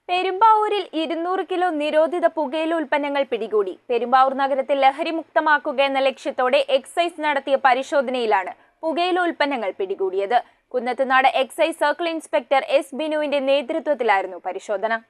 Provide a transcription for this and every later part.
പെരുമ്പാവൂരിൽ 200 കിലോ നിരോധിത പുകയില ഉൽപ്പന്നങ്ങൾ പിടികൂടി. പെരുമ്പാവൂർ നഗരത്തെ ലഹരിമുക്തമാക്കുക എന്ന ലക്ഷ്യത്തോടെ എക്സൈസ് നടത്തിയ പരിശോധനയിലാണ് പുകയില ഉൽപ്പന്നങ്ങൾ പിടികൂടിയത്. Kunnathunad excise circle inspector S ബിനുവിന്റെ നേതൃത്വത്തിലായിരുന്നു പരിശോധന.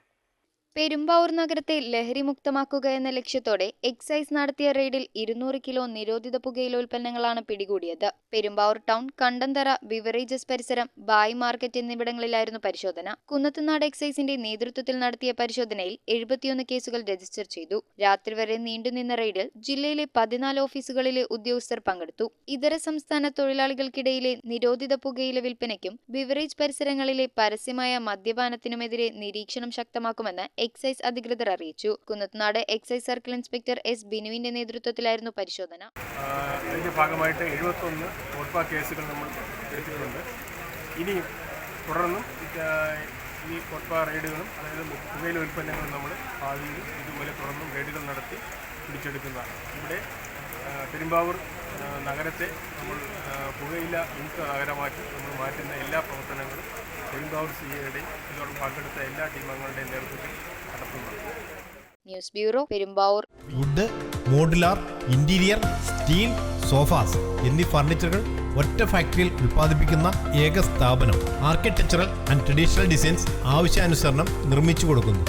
പെരുമ്പാവൂർ നഗരത്തെ ലഹരിമുക്തമാക്കുക എന്ന ലക്ഷ്യത്തോടെ എക്സൈസ് നടത്തിയ റെയ്ഡിൽ 200 കിലോ നിരോധിത പുകയില ഉൽപ്പന്നങ്ങളാണ് പിടികൂടിയത്. പെരുമ്പാവൂർ ടൗൺ, കണ്ടന്തറ, ബിവറേജസ് പരിസരം, ബായ് മാർക്കറ്റ് എന്നിവിടങ്ങളിലായിരുന്നു പരിശോധന. കുന്നത്തുനാട് എക്സൈസിന്റെ നേതൃത്വത്തിൽ നടത്തിയ പരിശോധനയിൽ 71 കേസുകൾ രജിസ്റ്റർ ചെയ്തു. രാത്രി വരെ നീണ്ടുനിന്ന റെയ്ഡിൽ ജില്ലയിലെ 14 ഓഫീസുകളിലെ ഉദ്യോഗസ്ഥർ പങ്കെടുത്തു. ഇതര സംസ്ഥാന തൊഴിലാളികൾക്കിടയിലെ നിരോധിത പുകയില വിൽപ്പനയ്ക്കും ബിവറേജ് പരിസരങ്ങളിലെ പരസ്യമായ മദ്യപാനത്തിനുമെതിരെ നിരീക്ഷണം ശക്തമാക്കുമെന്ന് എക്സൈസ് അധികൃതർ അറിയിച്ചു. Kunnathunad excise circle inspector S ബിനുവിന്റെ നേതൃത്വത്തിലായിരുന്നു പരിശോധന. അതിന്റെ ഭാഗമായിട്ട് 71 കോട്ട്പ കേസുകൾ നമ്മൾ എടുത്തിട്ടുണ്ട്. ഇനി തുടർന്നും ഈ കോട്ട്പ റെയ്ഡുകളും അതായത് പുകയില ഉൽപ്പന്നങ്ങളും നമ്മൾ ഭാവിയിൽ ഇതുപോലെ തുടർന്നും റെയ്ഡുകൾ നടത്തി പിടിച്ചെടുക്കുന്നതാണ്. ഇവിടെ പെരുമ്പാവൂർ നഗരത്തെ നമ്മൾ പുകയില മുക്ത നഗരമാക്കി നമ്മൾ മാറ്റുന്ന എല്ലാ പ്രവർത്തനങ്ങളും പെരുമ്പാവൂർ സിഐയുടെ ഇതോടൊപ്പം പങ്കെടുത്ത എല്ലാ ടീമംഗങ്ങളുടെയും നേതൃത്വത്തിൽ നടത്തുന്നുണ്ട്. News bureau, Perumbavoor. Wood, modular, interior, steel, sofas എന്നീ ഫർണിച്ചറുകൾ ഒറ്റ ഫാക്ടറിയിൽ ഉൽപ്പാദിപ്പിക്കുന്ന ഏക സ്ഥാപനം. ആർക്കിടെക്ചറൽ ആൻഡ് ട്രഡീഷണൽ ഡിസൈൻസ് ആവശ്യാനുസരണം നിർമ്മിച്ചു കൊടുക്കുന്നു.